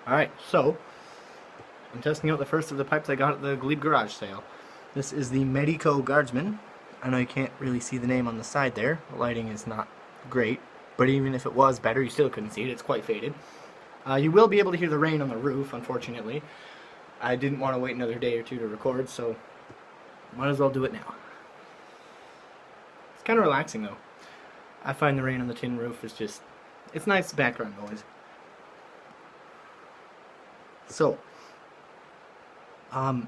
Alright, so I'm testing out the first of the pipes I got at the Glebe garage sale. This is the Medico Guardsman. I know you can't really see the name on the side there. The lighting is not great, but even if it was better, you still couldn't see it. It's quite faded. You will be able to hear the rain on the roof, unfortunately. I didn't want to wait another day or two to record, so might as well do it now. It's kind of relaxing, though. I find the rain on the tin roof is just, it's nice background noise. So, I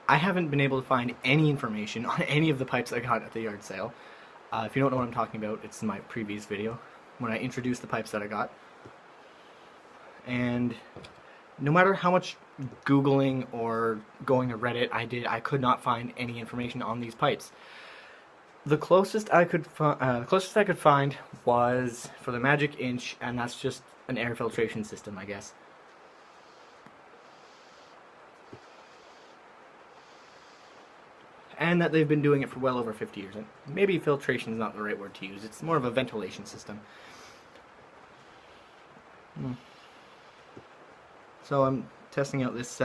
haven't been able to find any information on any of the pipes I got at the yard sale. If you don't know what I'm talking about, it's in my previous video when I introduced the pipes that I got. And no matter how much Googling or going to Reddit I did, I could not find any information on these pipes. The closest I could find was for the Magic Inch, and that's just an air filtration system, I guess. And that they've been doing it for well over 50 years. And maybe filtration is not the right word to use. It's more of a ventilation system. So I'm testing out this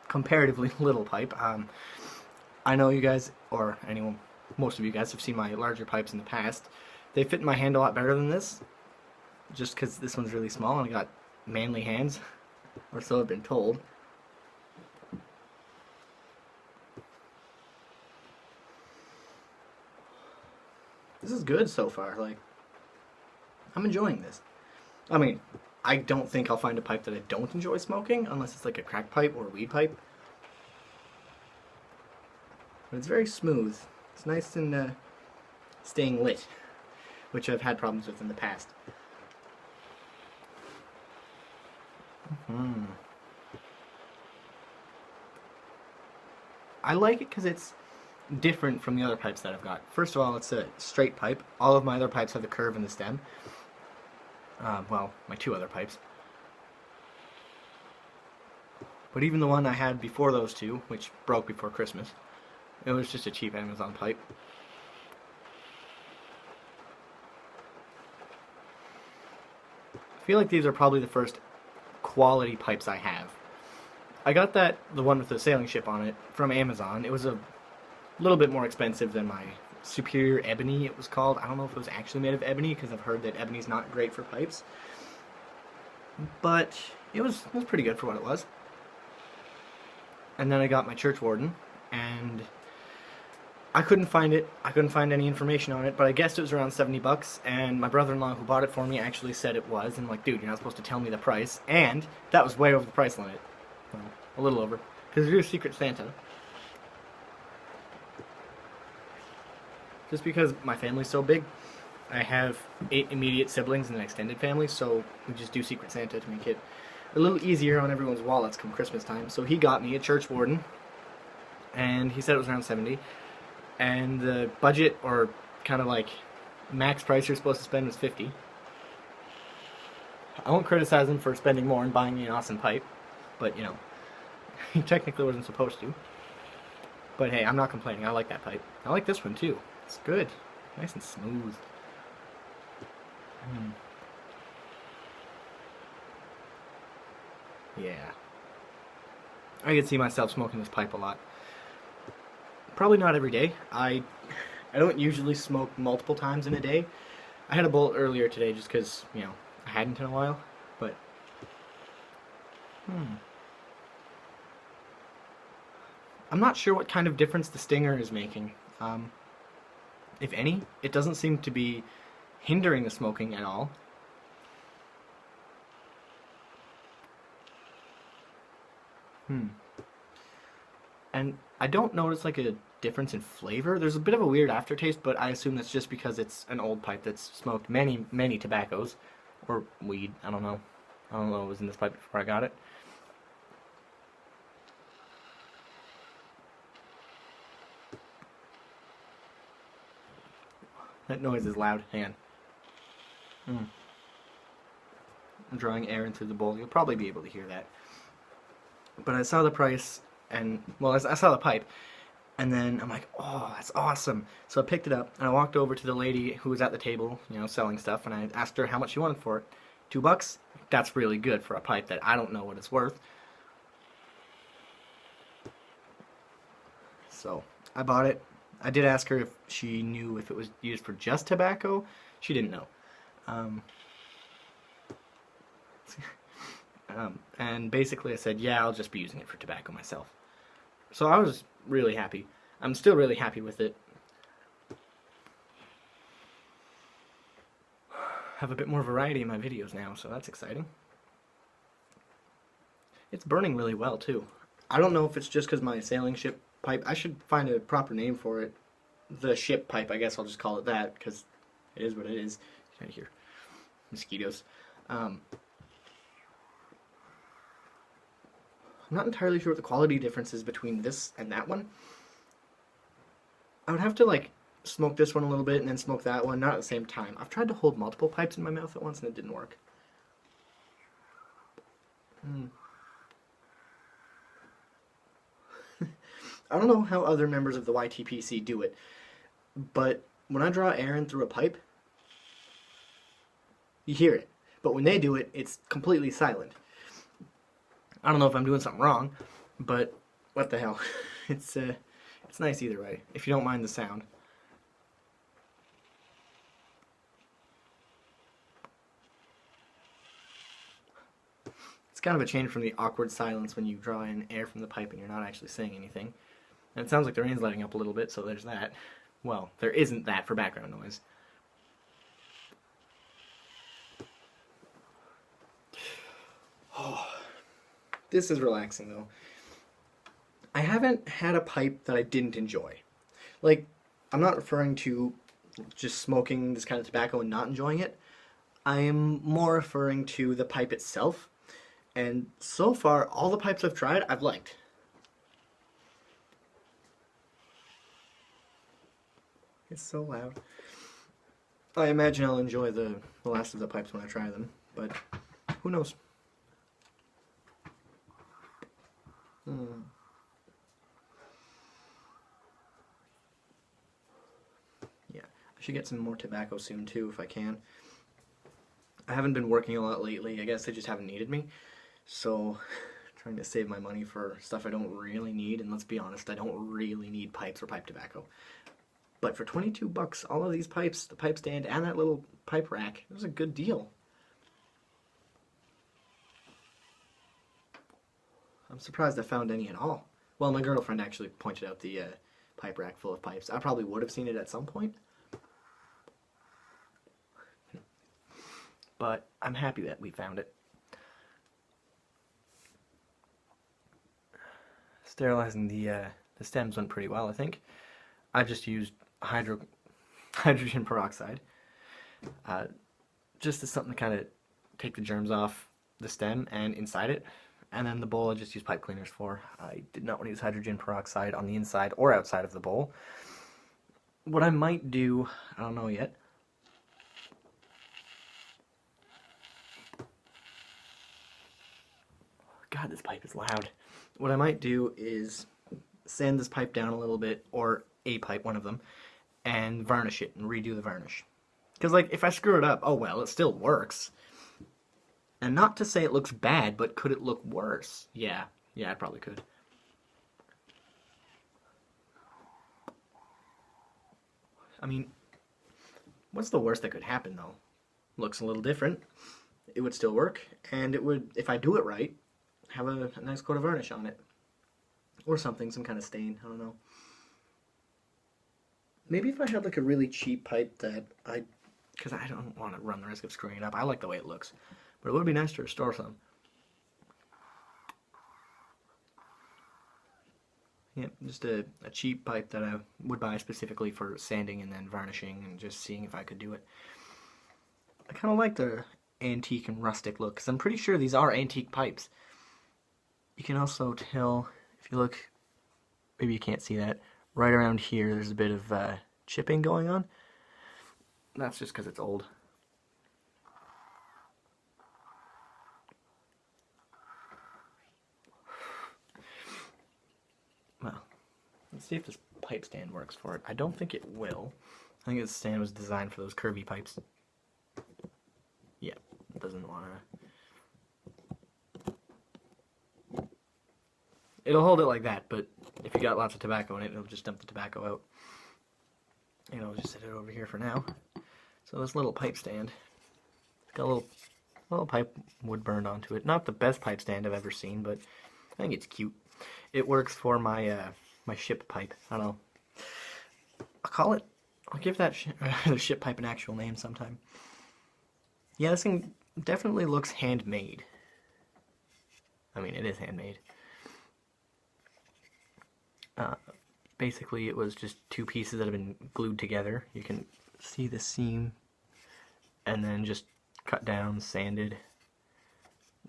comparatively little pipe. I know you guys, or anyone, most of you guys have seen my larger pipes in the past. They fit in my hand a lot better than this, just because this one's really small and I got manly hands, or so I've been told. This is good so far. Like, I'm enjoying this. I mean, I don't think I'll find a pipe that I don't enjoy smoking, unless it's like a crack pipe or a weed pipe. But it's very smooth. It's nice and staying lit, which I've had problems with in the past. I like it because it's different from the other pipes that I've got. First of all, it's a straight pipe. All of my other pipes have a curve in the stem. Well, my two other pipes. But even the one I had before those two, which broke before Christmas, it was just a cheap Amazon pipe. I feel like these are probably the first quality pipes I have. I got the one with the sailing ship on it, from Amazon. It was a little bit more expensive than my Superior Ebony, it was called. I don't know if it was actually made of ebony, because I've heard that ebony's not great for pipes. But it was pretty good for what it was. And then I got my church warden, and I couldn't find it. I couldn't find any information on it, but I guessed it was around 70 bucks, and my brother-in-law who bought it for me actually said it was, and I'm like, dude, you're not supposed to tell me the price, and that was way over the price limit. Well, a little over, because you're a Secret Santa. Just because my family's so big, I have 8 immediate siblings and an extended family, so we just do Secret Santa to make it a little easier on everyone's wallets come Christmas time. So he got me a church warden, and he said it was around 70, and the budget, or kind of like max price you're supposed to spend, was 50. I won't criticize him for spending more and buying me an awesome pipe, but you know, he technically wasn't supposed to. But hey, I'm not complaining. I like that pipe. I like this one too. It's good. Nice and smooth. Yeah. I can see myself smoking this pipe a lot. Probably not every day. I don't usually smoke multiple times in a day. I had a bolt earlier today just because, you know, I hadn't in a while. But I'm not sure what kind of difference the stinger is making. If any, it doesn't seem to be hindering the smoking at all. And I don't notice like a difference in flavor. There's a bit of a weird aftertaste, but I assume that's just because it's an old pipe that's smoked many, many tobaccos. Or weed, I don't know. I don't know what was in this pipe before I got it. That noise is loud. Hang on. I'm drawing air into the bowl. You'll probably be able to hear that. But I saw the price, and, well, I saw the pipe, and then I'm like, oh, that's awesome. So I picked it up, and I walked over to the lady who was at the table, you know, selling stuff, and I asked her how much she wanted for it. $2? that's really good for a pipe that I don't know what it's worth. So I bought it. I did ask her if she knew if it was used for just tobacco. She didn't know. Um, and basically I said, yeah, I'll just be using it for tobacco myself. So I was really happy. I'm still really happy with it. Have a bit more variety in my videos now, so that's exciting. It's burning really well too. I don't know if it's just because my sailing ship pipe, I should find a proper name for it. The ship pipe, I guess I'll just call it that, because it is what it is. You can hear mosquitoes. I'm not entirely sure what the quality difference is between this and that one. I would have to like smoke this one a little bit and then smoke that one, not at the same time. I've tried to hold multiple pipes in my mouth at once and it didn't work. I don't know how other members of the YTPC do it, but when I draw air in through a pipe, you hear it. But when they do it, it's completely silent. I don't know if I'm doing something wrong, but what the hell. It's nice either way, if you don't mind the sound. It's kind of a change from the awkward silence when you draw in air from the pipe and you're not actually saying anything. And it sounds like the rain's letting up a little bit, so there's that. Well, there isn't that for background noise. Oh, this is relaxing though. I haven't had a pipe that I didn't enjoy. Like, I'm not referring to just smoking this kind of tobacco and not enjoying it. I'm more referring to the pipe itself. And so far, all the pipes I've tried, I've liked. It's so loud. I imagine I'll enjoy the last of the pipes when I try them, but who knows? Yeah, I should get some more tobacco soon too if I can. I haven't been working a lot lately. I guess they just haven't needed me. So, trying to save my money for stuff I don't really need, and let's be honest, I don't really need pipes or pipe tobacco. But for 22 bucks, all of these pipes, the pipe stand, and that little pipe rack, it was a good deal. I'm surprised I found any at all. Well, my girlfriend actually pointed out the pipe rack full of pipes. I probably would have seen it at some point. But I'm happy that we found it. Sterilizing the stems went pretty well, I think. I just used hydrogen peroxide, just as something to kind of take the germs off the stem and inside it. And then the bowl I just used pipe cleaners for. I did not want to use hydrogen peroxide on the inside or outside of the bowl. What I might do, I don't know yet. God, this pipe is loud. What I might do is sand this pipe down a little bit, or a pipe, one of them, and varnish it and redo the varnish. Because, like, if I screw it up, oh well, it still works. And not to say it looks bad, but could it look worse? Yeah, it probably could. I mean, what's the worst that could happen, though? Looks a little different. It would still work, and it would, if I do it right, have a nice coat of varnish on it. Or something, some kind of stain, I don't know. Maybe if I had like a really cheap pipe that because I don't want to run the risk of screwing it up. I like the way it looks. But it would be nice to restore some. Yeah, just a cheap pipe that I would buy specifically for sanding and then varnishing and just seeing if I could do it. I kind of like the antique and rustic look, because I'm pretty sure these are antique pipes. You can also tell, if you look, maybe you can't see that, right around here there's a bit of chipping going on. That's just because it's old. Well, let's see if this pipe stand works for it. I don't think it will. I think this stand was designed for those curvy pipes. Yeah, it doesn't want to it'll hold it like that, but if you got lots of tobacco in it, it'll just dump the tobacco out. And I'll just set it over here for now. So this little pipe stand, it's got a little pipe wood burned onto it. Not the best pipe stand I've ever seen, but I think it's cute. It works for my my ship pipe. I don't know. I'll give that the ship pipe an actual name sometime. Yeah, this thing definitely looks handmade. I mean, it is handmade. Basically, it was just two pieces that have been glued together. You can see the seam, and then just cut down, sanded,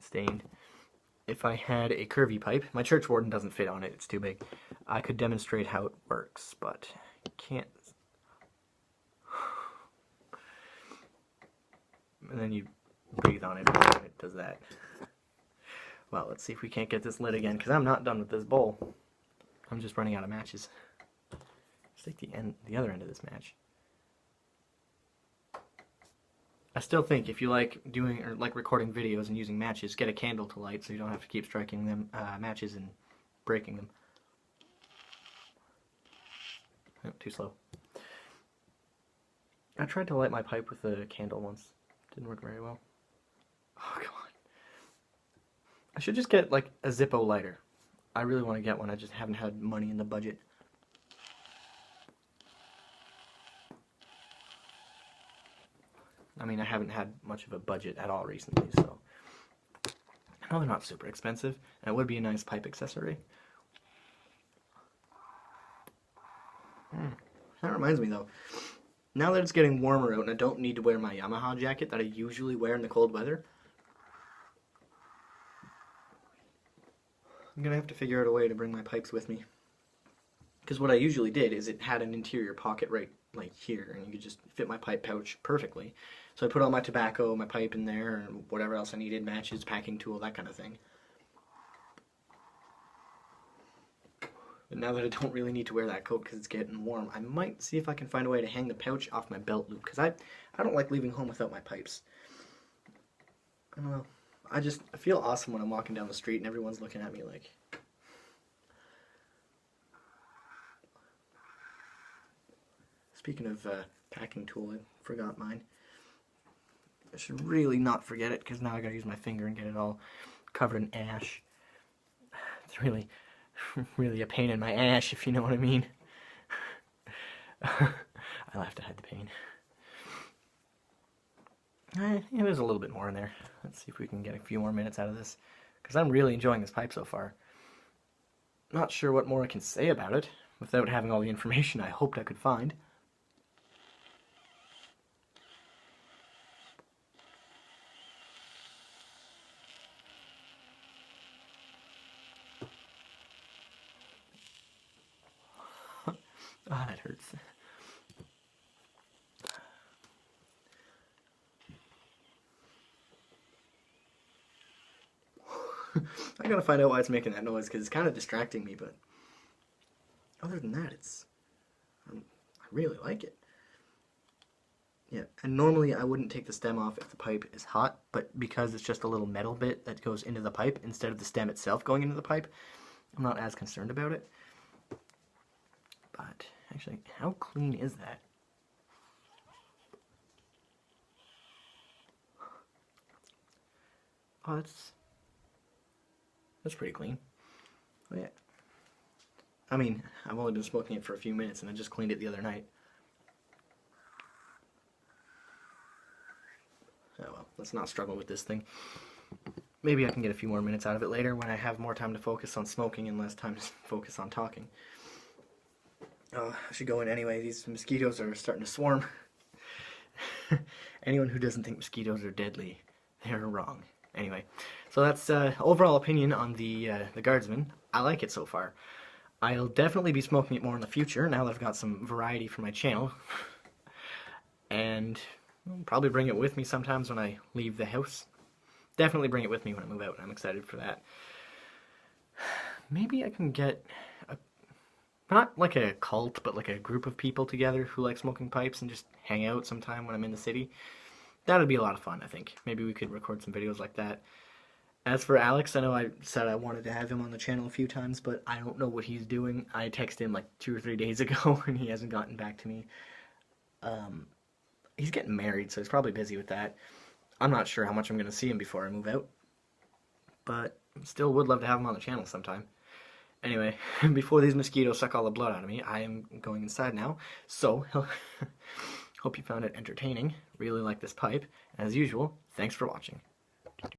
stained. If I had a curvy pipe, my church warden doesn't fit on it, it's too big. I could demonstrate how it works, but I can't. And then you breathe on it and it does that. Well, let's see if we can't get this lit again, because I'm not done with this bowl. I'm just running out of matches. Let's take the other end of this match. I still think if you like doing or like recording videos and using matches, get a candle to light so you don't have to keep striking them matches and breaking them. Oh, too slow. I tried to light my pipe with a candle once. Didn't work very well. Oh, come on. I should just get like a Zippo lighter. I really want to get one. I just haven't had money in the budget. I mean, I haven't had much of a budget at all recently, so I know they're not super expensive, and it would be a nice pipe accessory. That reminds me though, now that it's getting warmer out and I don't need to wear my Yamaha jacket that I usually wear in the cold weather, I'm gonna have to figure out a way to bring my pipes with me. Because what I usually did is it had an interior pocket right like here, and you could just fit my pipe pouch perfectly. So I put all my tobacco, my pipe in there, and whatever else I needed, matches, packing tool, that kind of thing. But now that I don't really need to wear that coat because it's getting warm, I might see if I can find a way to hang the pouch off my belt loop, because I don't like leaving home without my pipes. I don't know. I feel awesome when I'm walking down the street and everyone's looking at me like... Speaking of packing tool, I forgot mine. I should really not forget it, because now I gotta use my finger and get it all covered in ash. It's really a pain in my ash, if you know what I mean. I'll have to hide the pain. Yeah, there's a little bit more in there. Let's see if we can get a few more minutes out of this, because I'm really enjoying this pipe so far. Not sure what more I can say about it without having all the information I hoped I could find. Ah, that hurts. I gotta find out why it's making that noise, because it's kind of distracting me, but other than that, I really like it. Yeah, and normally I wouldn't take the stem off if the pipe is hot, but because it's just a little metal bit that goes into the pipe instead of the stem itself going into the pipe, I'm not as concerned about it. But actually, how clean is that? Oh, that's pretty clean. Oh yeah. I mean, I've only been smoking it for a few minutes and I just cleaned it the other night. Oh well, let's not struggle with this thing. Maybe I can get a few more minutes out of it later when I have more time to focus on smoking and less time to focus on talking. I should go in anyway. These mosquitoes are starting to swarm. Anyone who doesn't think mosquitoes are deadly, they're wrong. Anyway, so that's overall opinion on the Guardsman. I like it so far. I'll definitely be smoking it more in the future now that I've got some variety for my channel. And I'll probably bring it with me sometimes when I leave the house. Definitely bring it with me when I move out, and I'm excited for that. Maybe I can get not like a cult, but like a group of people together who like smoking pipes and just hang out sometime when I'm in the city. That would be a lot of fun, I think. Maybe we could record some videos like that. As for Alex, I know I said I wanted to have him on the channel a few times, but I don't know what he's doing. I texted him like 2 or 3 days ago and he hasn't gotten back to me. Um, he's getting married, so he's probably busy with that. I'm not sure how much I'm going to see him before I move out, but still would love to have him on the channel sometime. Anyway, before these mosquitoes suck all the blood out of me, I am going inside now. So, hope you found it entertaining. Really like this pipe. As usual, thanks for watching.